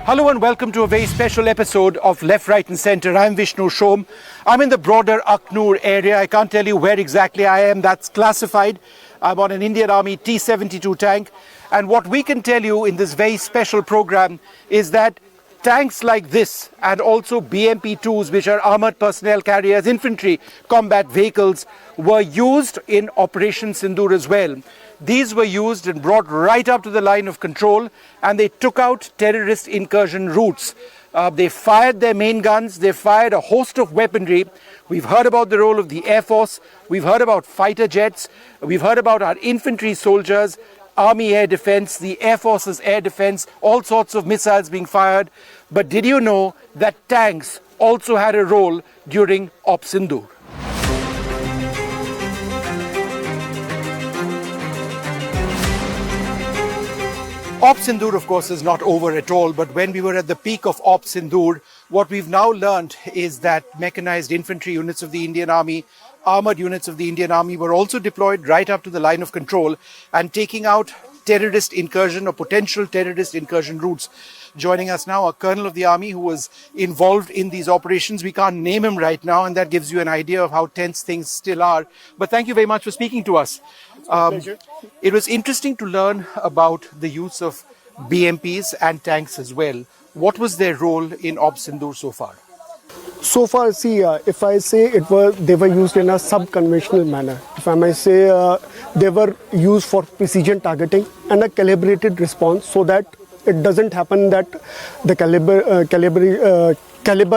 Hello and welcome to a very special episode of Left, Right and Centre. I'm Vishnu Shom. I'm in the broader Aknoor area. I can't tell you where exactly I am. That's classified. I'm on an Indian Army T-72 tank. And what we can tell you in this very special program is that tanks like this and also BMP-2s, which are armoured personnel carriers, infantry combat vehicles, were used in Operation Sindoor as well. These were used and brought right up to the line of control, and they took out terrorist incursion routes. They fired their main guns, they fired a host of weaponry. We've heard about the role of the Air Force, we've heard about fighter jets, we've heard about our infantry soldiers, Army Air Defence, the Air Force's Air Defence, all sorts of missiles being fired. But did you know that tanks also had a role during Op Sindoor? Op Sindoor, of course, is not over at all, but when we were at the peak of Op Sindoor, what we've now learned is that mechanized infantry units of the Indian Army, armoured units of the Indian Army were also deployed right up to the line of control and taking out terrorist incursion or potential terrorist incursion routes. Joining us now, a colonel of the army who was involved in these operations. We can't name him right now, and that gives you an idea of how tense things still are. But thank you very much for speaking to us. It was interesting to learn about the use of BMPs and tanks as well. What was their role in Op Sindoor so far? So far, see, if I say they were used in a sub-conventional manner. If I may say, they were used for precision targeting and a calibrated response so that it doesn't happen that the caliber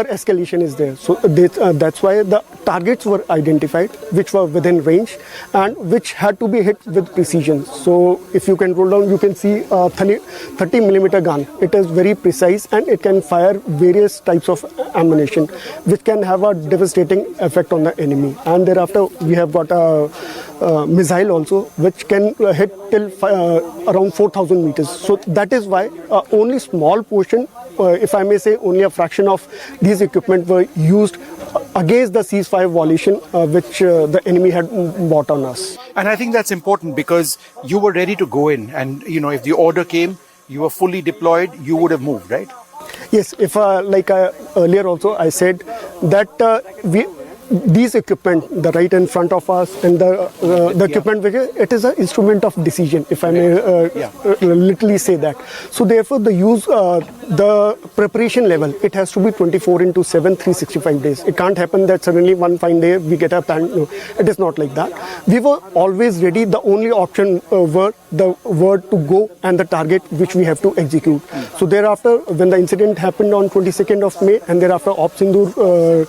escalation is there. So that's why the targets were identified, which were within range and which had to be hit with precision. So if you can roll down, you can see a 30 millimeter gun. It is very precise and it can fire various types of ammunition, which can have a devastating effect on the enemy. And thereafter, we have got a missile also, which can hit till around 4,000 meters. So that is why only small portion, if I may say, only a fraction of these equipment were used against the ceasefire violation which the enemy had brought on us. And I think that's important because you were ready to go in, and if the order came, you were fully deployed, you would have moved, right? Yes, if like earlier also I said that these equipment, the right in front of us, and the equipment, it is an instrument of decision, if I may literally say that. So therefore, the preparation level, it has to be 24/7, 365 days. It can't happen that suddenly one fine day we get a pan. No, it is not like that. We were always ready. The only option were the word to go and the target which we have to execute. So thereafter, when the incident happened on 22nd of May, and thereafter Op Sindoor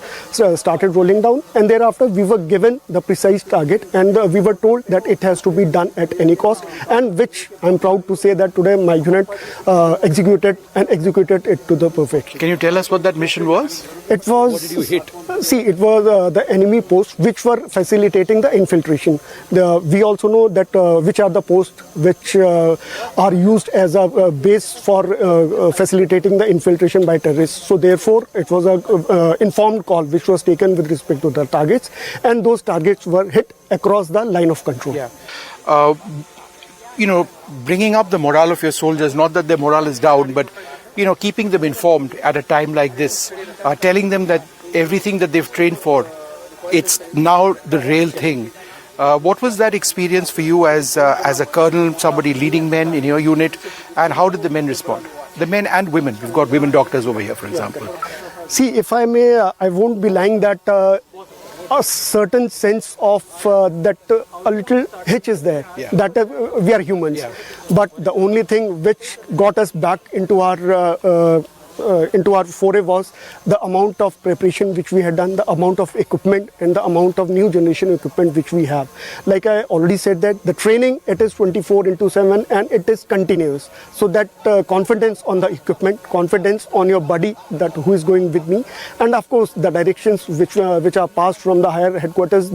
started rolling down, and thereafter we were given the precise target, and we were told that it has to be done at any cost, and which I'm proud to say that today my unit executed it to the perfection. Can you tell us what that mission was? It was. What did you hit? See, it was the enemy posts which were facilitating the infiltration. We also know that which are the posts which are used as a base for facilitating the infiltration by terrorists. So therefore, it was a informed call which was taken with respect to the targets, and those targets were hit across the line of control. Yeah. Bringing up the morale of your soldiers, not that their morale is down, but keeping them informed at a time like this, telling them that everything that they've trained for, it's now the real thing. What was that experience for you as a colonel, somebody leading men in your unit, and how did the men respond? The men and women. We've got women doctors over here, for example. See, if I may, I won't be lying that a certain sense of that a little hitch is there, that we are humans. Yeah. But the only thing which got us back into our foray was the amount of preparation which we had done, the amount of equipment and the amount of new generation equipment which we have. Like I already said that the training, it is 24/7 and it is continuous. So that confidence on the equipment, confidence on your buddy, that who is going with me, and of course the directions which are passed from the higher headquarters,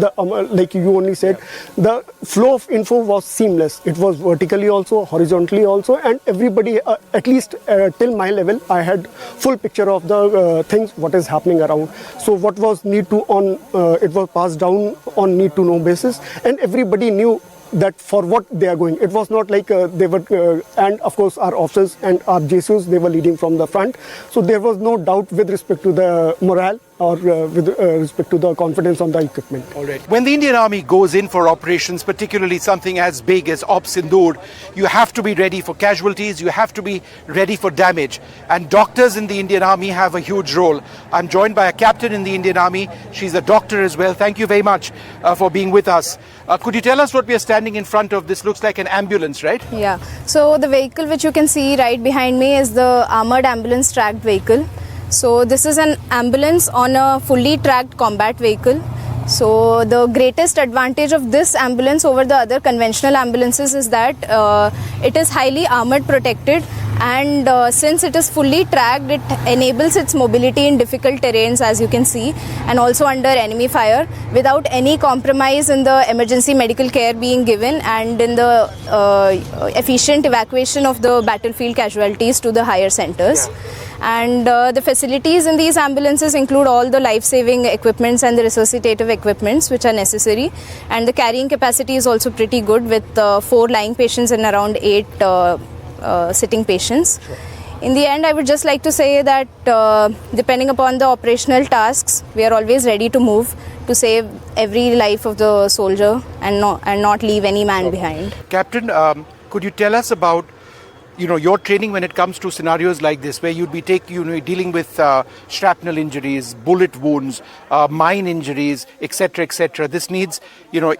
like you only said, the flow of info was seamless. It was vertically also, horizontally also, and everybody, at least till my level, I had full picture of the things, what is happening around. So what was need to on, it was passed down on need to know basis, and everybody knew that for what they are going. It was not like they were, and of course our officers and our JSUs, they were leading from the front. So there was no doubt with respect to the morale or with respect to the confidence on the equipment. All right. When the Indian Army goes in for operations, particularly something as big as Operation Sindoor, you have to be ready for casualties, you have to be ready for damage. And doctors in the Indian Army have a huge role. I'm joined by a captain in the Indian Army. She's a doctor as well. Thank you very much for being with us. Could you tell us what we are standing in front of? This looks like an ambulance, right? Yeah. So the vehicle which you can see right behind me is the armored ambulance tracked vehicle. So this is an ambulance on a fully tracked combat vehicle. So the greatest advantage of this ambulance over the other conventional ambulances is that it is highly armored protected, and since it is fully tracked, it enables its mobility in difficult terrains, as you can see, and also under enemy fire without any compromise in the emergency medical care being given and in the efficient evacuation of the battlefield casualties to the higher centers. And the facilities in these ambulances include all the life-saving equipments and the resuscitative equipments which are necessary, and the carrying capacity is also pretty good with 4 lying patients and around 8 sitting patients. Sure. In the end, I would just like to say that depending upon the operational tasks, we are always ready to move to save every life of the soldier and not leave any man behind. Captain, could you tell us about your training when it comes to scenarios like this, where you'd be dealing with shrapnel injuries, bullet wounds, mine injuries, etc., etc. This needs,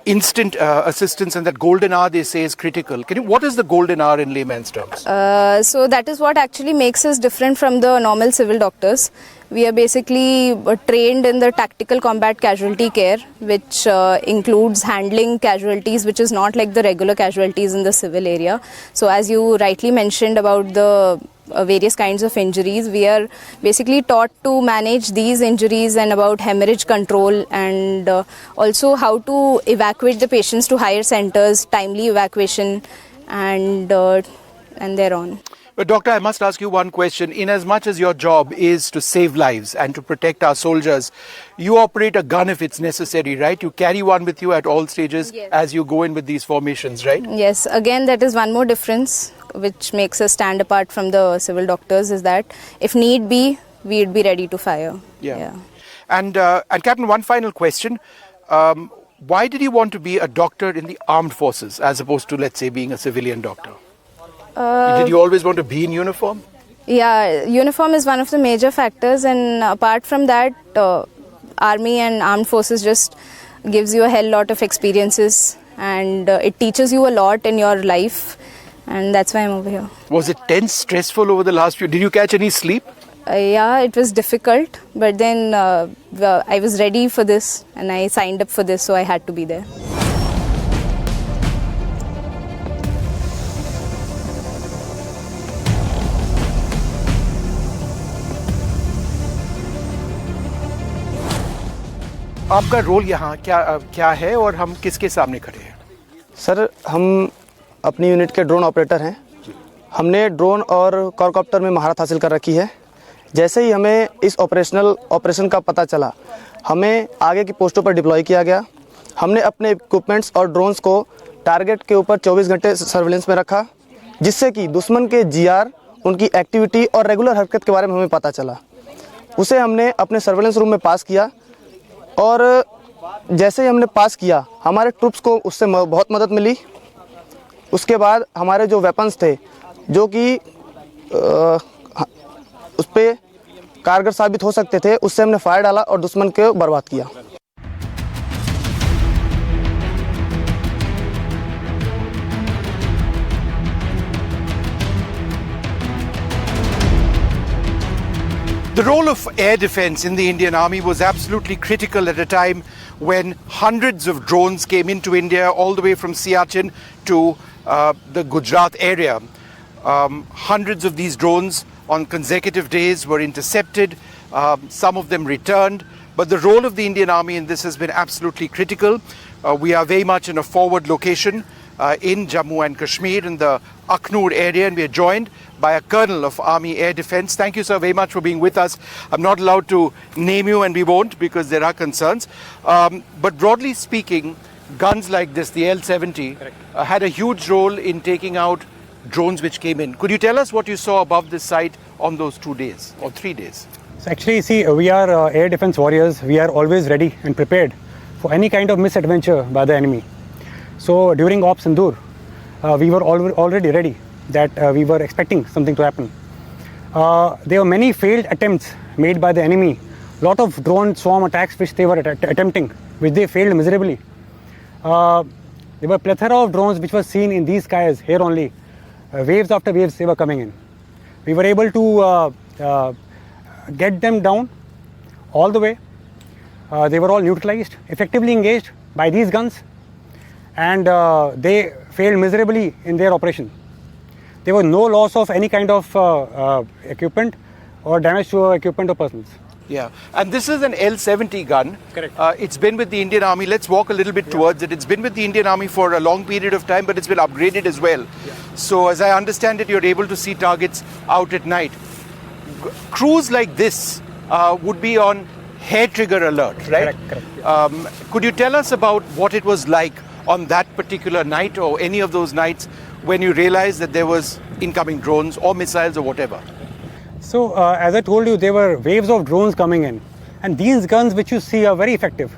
instant assistance, and that golden hour, they say, is critical. What is the golden hour in layman's terms? So that is what actually makes us different from the normal civil doctors. We are basically trained in the tactical combat casualty care, which includes handling casualties, which is not like the regular casualties in the civil area. So as you rightly mentioned about the various kinds of injuries, we are basically taught to manage these injuries and about hemorrhage control, and also how to evacuate the patients to higher centers, timely evacuation, and thereon. But doctor, I must ask you one question. In as much as your job is to save lives and to protect our soldiers, you operate a gun if it's necessary, right? You carry one with you at all stages. Yes. As you go in with these formations, right? Yes. Again, that is one more difference which makes us stand apart from the civil doctors, is that if need be, we'd be ready to fire. Yeah. And Captain, one final question. Why did you want to be a doctor in the armed forces as opposed to, let's say, being a civilian doctor? Did you always want to be in uniform? Yeah, uniform is one of the major factors, and apart from that, army and armed forces just gives you a hell lot of experiences, and it teaches you a lot in your life, and that's why I'm over here. Was it tense, stressful over the last few? Did you catch any sleep? Yeah, it was difficult, but then I was ready for this and I signed up for this, so I had to be there. आपका role यहाँ क्या है और हम किसके सामने खड़े हैं? सर, हम अपनी यूनिट के ड्रोन ऑपरेटर हैं। हमने ड्रोन और क्वाडकॉप्टर में महारत हासिल कर रखी है। जैसे ही हमें इस ऑपरेशन का पता चला, हमें आगे की पोस्टों पर डिप्लॉय किया गया। हमने अपने इक्विपमेंट्स और ड्रोन्स को टारगेट के ऊपर 24 घंटे सर्विलेंस में रखा, जिससे कि दुश्मन के जीआर, उनकी एक्टिविटी और रेगुलर हरकत के बारे में हमें पता चला। उसे हमने अपने सर्विलेंस रूम में पास किया, और जैसे ही हमने पास किया, हमारे ट्रूप्स को उससे बहुत मदद मिली। उसके बाद हमारे जो वेपन्स थे, जो कि उस पर कारगर साबित हो सकते थे, उससे हमने फायर डाला और दुश्मन को बर्बाद किया। The role of air defense in the Indian Army was absolutely critical at a time when hundreds of drones came into India, all the way from Siachen to the Gujarat area. Hundreds of these drones on consecutive days were intercepted, some of them returned, but the role of the Indian Army in this has been absolutely critical. We are very much in a forward location in Jammu and Kashmir in the Akhnur area, and we are joined by a Colonel of Army Air Defence. Thank you, sir, very much for being with us. I'm not allowed to name you, and we won't, because there are concerns. But broadly speaking, guns like this, the L-70, had a huge role in taking out drones which came in. Could you tell us what you saw above this site on those 2 days or 3 days? So actually, see, we are air defense warriors. We are always ready and prepared for any kind of misadventure by the enemy. So during Operation Sindoor, we were already ready, that we were expecting something to happen. There were many failed attempts made by the enemy. Lot of drone swarm attacks which they were attempting, which they failed miserably. There were plethora of drones which were seen in these skies here only. Waves after waves they were coming in. We were able to get them down all the way. They were all neutralized, effectively engaged by these guns, and they failed miserably in their operation. There was no loss of any kind of equipment or damage to equipment or persons. Yeah, and this is an L-70 gun. Correct. It's been with the Indian Army. Let's walk a little bit towards it. It's been with the Indian Army for a long period of time, but it's been upgraded as well. Yeah. So as I understand it, you're able to see targets out at night. Crews like this would be on hair trigger alert, right? Correct. Yeah. Could you tell us about what it was like on that particular night or any of those nights when you realized that there was incoming drones or missiles or whatever? So as I told you, there were waves of drones coming in, and these guns which you see are very effective.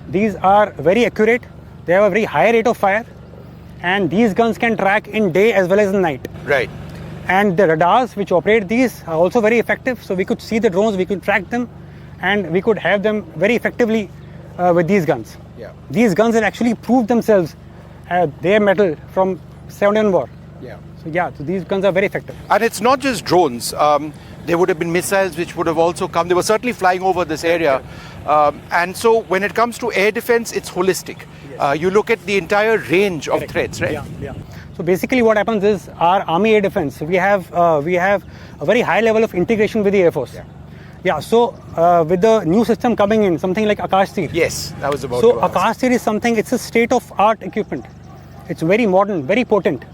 These are very accurate. They have a very high rate of fire, and these guns can track in day as well as in night. Right. And the radars which operate these are also very effective. So we could see the drones, we could track them, and we could have them very effectively with these guns. Yeah. These guns have actually proved themselves their mettle from 7th War. Yeah. So these guns are very effective. And it's not just drones. There would have been missiles which would have also come. They were certainly flying over this area. And so when it comes to air defense, it's holistic. Yes. You look at the entire range of threats, right? Yeah. So basically what happens is our Army Air Defense, we have a very high level of integration with the Air Force. So with the new system coming in, something like Akash Tir. Yes, that was about So to ask. Akash Tir is something, it's a state-of-art equipment. It's very modern, very potent.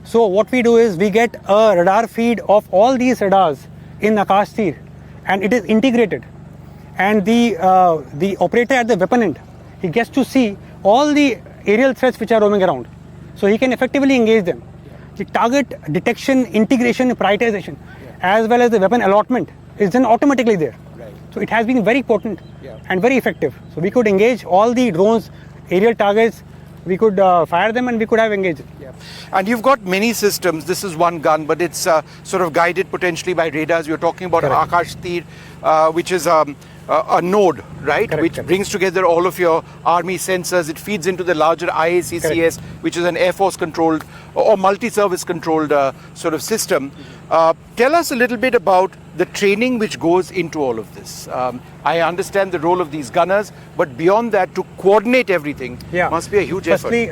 So what we do is we get a radar feed of all these radars in Akash Tir, and it is integrated. And the operator at the weapon end, he gets to see all the aerial threats which are roaming around. So he can effectively engage them. The target detection, integration, prioritization, as well as the weapon allotment is then automatically there. Right. So it has been very potent and very effective. So we could engage all the drones, aerial targets, we could fire them and we could have engaged. Yeah. And you've got many systems. This is one gun, but it's sort of guided potentially by radars. You're talking about Akash Tir, which is a node, right? Correct. Brings together all of your army sensors. It feeds into the larger IACCS, which is an Air Force controlled or multi-service controlled sort of system. Tell us a little bit about the training which goes into all of this. I understand the role of these gunners, but beyond that, to coordinate everything must be a huge effort. Firstly,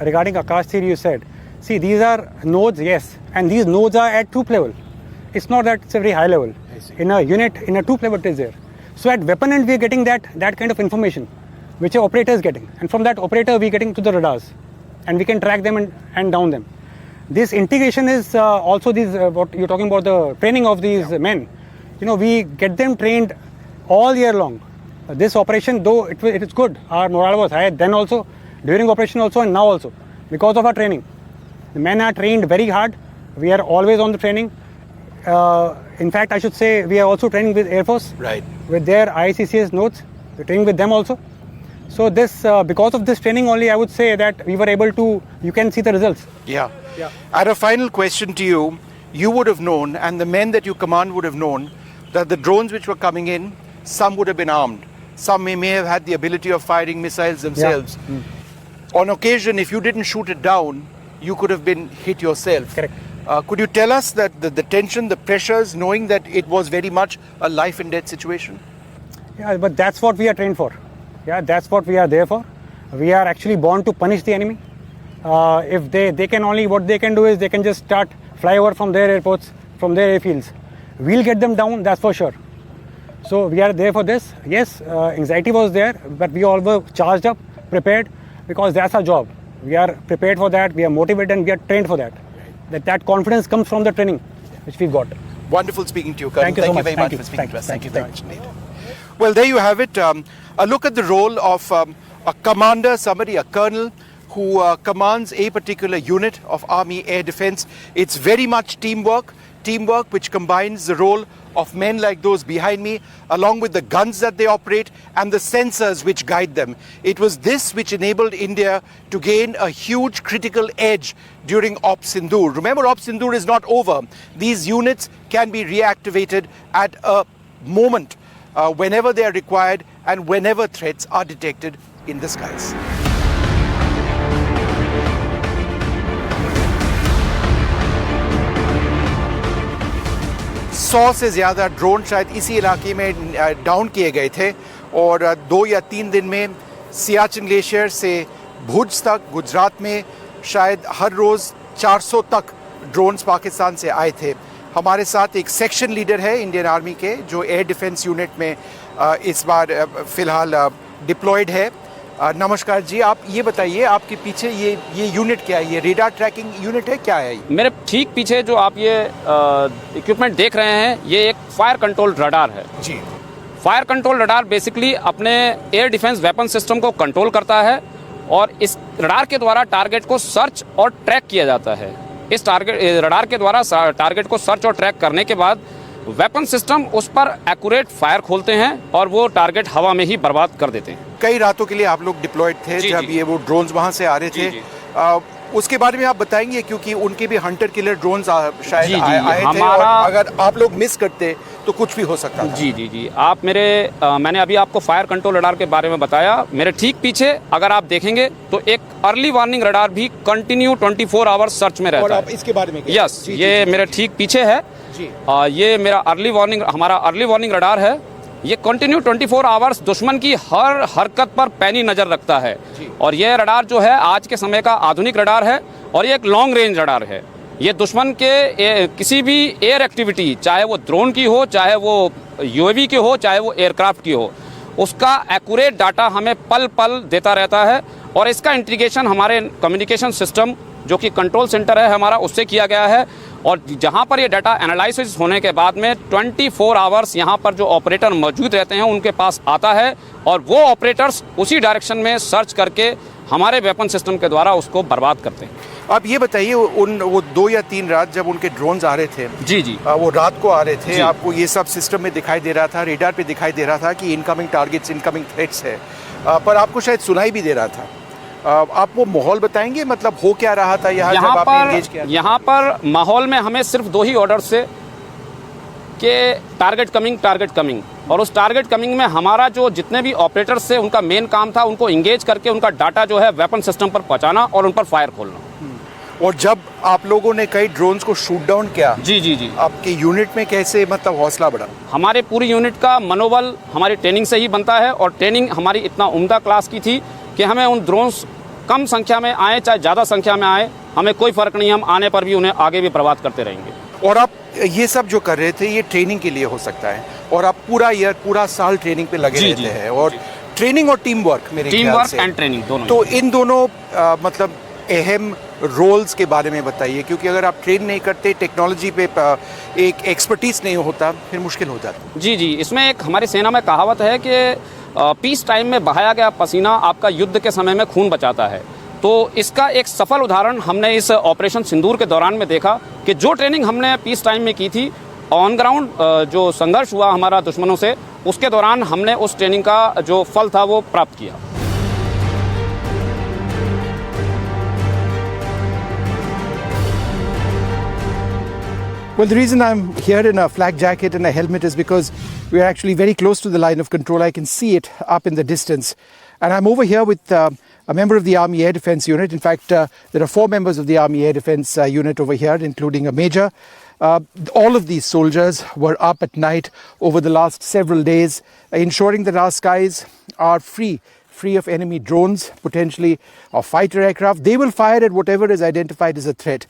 regarding Akash Tir, you said, see, these are nodes, yes, and these nodes are at troop level. It's not that it's a very high level. In a unit, in a troop level, it is there. So at weapon end, we are getting that kind of information, which our operator is getting. And from that operator, we are getting to the radars. And we can track them and down them. This integration is also these, what you're talking about, the training of these men. You know, we get them trained all year long. This operation, though it is good, our morale was high then also, during operation also, and now also, because of our training. The men are trained very hard. We are always on the training. In fact, I should say we are also training with Air Force, with their ICCS nodes. We're training with them also. So this, because of this training only, I would say that we were able to, you can see the results. Yeah. And a final question to you. You would have known, and the men that you command would have known, that the drones which were coming in, some would have been armed. Some may have had the ability of firing missiles themselves. On occasion, if you didn't shoot it down, you could have been hit yourself. Correct. Could you tell us that the tension, the pressures, knowing that it was very much a life and death situation? Yeah, but that's what we are trained for. Yeah, that's what we are there for. We are actually born to punish the enemy. If they can only, what they can do is they can just start fly over from their airports, from their airfields. We'll get them down, that's for sure. So we are there for this. Yes, anxiety was there, but we all were charged up, prepared, because that's our job. We are prepared for that, we are motivated, and we are trained for that. That confidence comes from the training which we've got. Wonderful speaking to you, Colonel. Thank you so much. Very much for speaking to us. Thank you very much indeed. Well, there you have it. A look at the role of a commander, somebody, a colonel, who commands a particular unit of Army Air Defense. It's very much teamwork which combines the role of men like those behind me, along with the guns that they operate and the sensors which guide them. It was this which enabled India to gain a huge critical edge during Operation Sindoor. Remember, Operation Sindoor is not over. These units can be reactivated at a moment whenever they are required and whenever threats are detected in the skies. 100 से ज़्यादा drone शायद इसी इलाके में down किए गए थे और 2 या 3 दिन में सियाचिन ग्लेशियर से भुज तक गुजरात में शायद हर रोज़ 400 तक ड्रोन्स पाकिस्तान से आए थे। हमारे साथ एक सेक्शन लीडर है इंडियन आर्मी के जो एयर डिफेंस यूनिट में इस बार फ़िलहाल डिप्लॉयड है। नमस्कार जी, आप ये बताइए आपके पीछे ये यूनिट क्या है? ये रेडार ट्रैकिंग यूनिट है, क्या है? मेरे ठीक पीछे जो आप ये इक्विपमेंट देख रहे हैं ये एक फायर कंट्रोल रडार है जी। फायर कंट्रोल रडार बेसिकली अपने एयर डिफेंस वेपन सिस्टम को कंट्रोल करता है और इस रडार के द्वारा टारगेट को सर्च और ट्रैक किया जाता है। इस रडार के द्वारा टारगेट को सर्च और ट्रैक करने के बाद वेपन सिस्टम उस पर एक्यूरेट फायर खोलते हैं और वो टारगेट हवा में ही बर्बाद कर देते हैं। कई रातों के लिए आप लोग डिप्लॉयड थे जब ये वो ड्रोन्स वहां से आ रहे थे। उसके बारे में आप बताएंगे क्योंकि उनके भी हंटर किलर ड्रोन्स शायद आए थे और अगर आप लोग मिस करते तो कुछ भी हो सकता था। जी आप मैंने अभी आपको फायर कंट्रोल रडार के बारे में बताया। मेरे ठीक पीछे अगर आप देखेंगे तो एक अर्ली वार्निंग रडार भी कंटिन्यू 24 आवर्स सर्च में रहता है। इसके बारे में यस, ये मेरे ठीक पीछे है। ये मेरा हमारा अर्ली वार्निंग रडार है। ये कंटिन्यू 24 आवर्स दुश्मन की हर हरकत पर पैनी नज़र रखता है और ये रडार जो है आज के समय का आधुनिक रडार है और ये एक लॉन्ग रेंज रडार है। ये दुश्मन के किसी भी एयर एक्टिविटी, चाहे वो ड्रोन की हो, चाहे वो यूएवी की हो, चाहे वो एयरक्राफ्ट की हो, उसका एक्यूरेट डाटा हमें पल पल देता रहता है और इसका इंटीग्रेशन हमारे कम्युनिकेशन सिस्टम जो कि कंट्रोल सेंटर है हमारा उससे किया गया है और जहां पर ये डाटा एनालिसिस होने के बाद में 24 आवर्स यहां पर जो ऑपरेटर मौजूद रहते हैं उनके पास आता है और वो ऑपरेटर्स उसी डायरेक्शन में सर्च करके हमारे वेपन सिस्टम के द्वारा उसको बर्बाद करते हैं। आप ये बताइए वो 2 या 3 रात जब उनके ड्रोन्स आ रहे थे जी वो रात को आ रहे थे, आपको ये सब सिस्टम में दिखाई दे रहा था, रेडार पे दिखाई दे रहा था कि इनकमिंग टारगेट्स, इनकमिंग थ्रेट्स है, पर आपको शायद सुनाई भी दे रहा था। आप वो माहौल बताएंगे, मतलब हो क्या रहा था यहाँ जब आपने एंगेज किया? यहाँ पर माहौल में हमें सिर्फ 2 ही ऑर्डर से कि टारगेट कमिंग और उस टारगेट कमिंग में हमारा जो जितने भी ऑपरेटर्स थे उनका मेन काम था उनको इंगेज करके उनका डाटा जो है वेपन सिस्टम पर पहुंचाना और उन पर फायर खोलना। और जब आप लोगों ने कई ड्रोन्स को शूट डाउन किया जी आपके यूनिट में कैसे मतलब हौसला बढ़ा? हमारे पूरी यूनिट का मनोबल हमारी ट्रेनिंग से ही बनता है और ट्रेनिंग हमारी इतना उम्दा क्लास की थी कि हमें उन ड्रोन्स कम संख्या में आए चाहे ज़्यादा संख्या में आए, हमें कोई फ़र्क नहीं, हम आने पर भी उन्हें आगे भी बर्बाद करते रहेंगे। और आप ये सब जो कर रहे थे ये ट्रेनिंग के लिए हो सकता है और आप पूरा साल ट्रेनिंग पे लगे रहते हैं और ट्रेनिंग और टीम वर्क एंड ट्रेनिंग दोनों। तो इन दोनों मतलब अहम रोल्स के बारे में बताइए क्योंकि अगर आप ट्रेन नहीं करते, टेक्नोलॉजी पे एक एक्सपर्टीज नहीं होता, फिर मुश्किल हो जाता। जी इसमें एक हमारी सेना में कहावत है कि पीस टाइम में बहाया गया पसीना आपका युद्ध के समय में खून बचाता है। तो इसका एक सफल उदाहरण हमने इस ऑपरेशन सिंदूर के दौरान में देखा कि जो ट्रेनिंग हमने पीस टाइम में की थी, ऑन ग्राउंड जो संघर्ष हुआ हमारा दुश्मनों से, उसके दौरान हमने उस ट्रेनिंग का जो फल था वो प्राप्त किया। Well, the reason I'm here in a flak jacket and a helmet is because we're actually very close to the line of control. I can see it up in the distance. And I'm over here with a member of the Army Air Defense Unit. In fact, there are 4 members of the Army Air Defense Unit over here, including a major. All of these soldiers were up at night over the last several days, ensuring that our skies are free of enemy drones, potentially of fighter aircraft. They will fire at whatever is identified as a threat.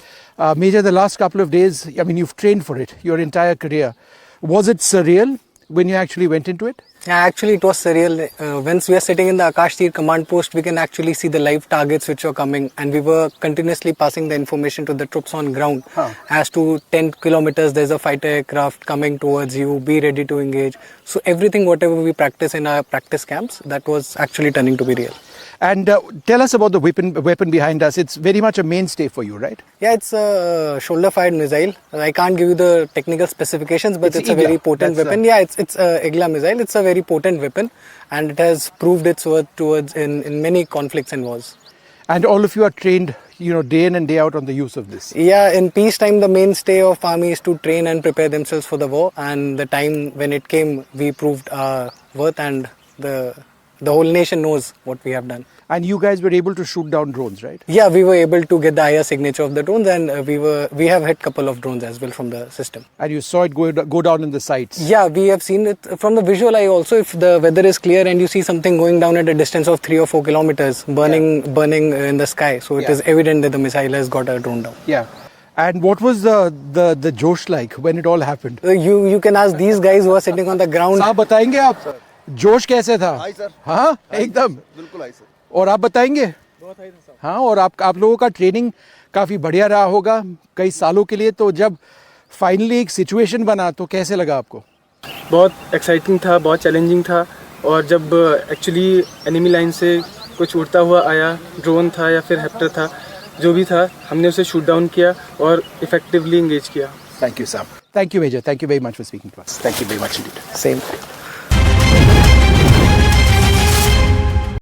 Major, the last couple of days, I mean, you've trained for it your entire career. Was it surreal when you actually went into it? Yeah, actually it was surreal. Once we are sitting in the Akash Tir command post, we can actually see the live targets which were coming, and we were continuously passing the information to the troops on ground. As to 10 kilometers there's a fighter aircraft coming towards you, be ready to engage. So everything whatever we practice in our practice camps, that was actually turning to be real. And tell us about the weapon behind us. It's very much a mainstay for you, right? Yeah, it's a shoulder-fired missile. I can't give you the technical specifications, but it's a very potent weapon. Yeah, it's a Igla missile. It's a very potent weapon, and it has proved its worth towards in many conflicts and wars. And all of you are trained, day in and day out on the use of this. Yeah, in peacetime, the mainstay of army is to train and prepare themselves for the war. And the time when it came, we proved our worth, and the whole nation knows what we have done. And you guys were able to shoot down drones, right? Yeah, we were able to get the IR signature of the drones, and we have hit couple of drones as well from the system. And you saw it go down in the sights. Yeah, we have seen it from the visual eye also. If the weather is clear and you see something going down at a distance of 3 or 4 kilometers, burning in the sky, so it is evident that the missile has got a drone down. Yeah. And what was the josh like when it all happened? You can ask these guys who are sitting on the ground. साहब बताएंगे आप जोश कैसे था? High sir. हाँ एकदम बिल्कुल high sir. और आप बताएंगे? बहुत हाई था। हाँ, और आप लोगों का ट्रेनिंग काफ़ी बढ़िया रहा होगा कई सालों के लिए, तो जब फाइनली एक सिचुएशन बना तो कैसे लगा आपको? बहुत एक्साइटिंग था, बहुत चैलेंजिंग था, और जब एक्चुअली एनिमी लाइन से कुछ उड़ता हुआ आया, ड्रोन था या फिर हेप्टर था, जो भी था, हमने उसे शूट डाउन किया और इफेक्टिवली इंगेज किया. Thank you, Sam. Thank you, Major. Thank you very much for speaking to us. Thank you very much indeed. Same.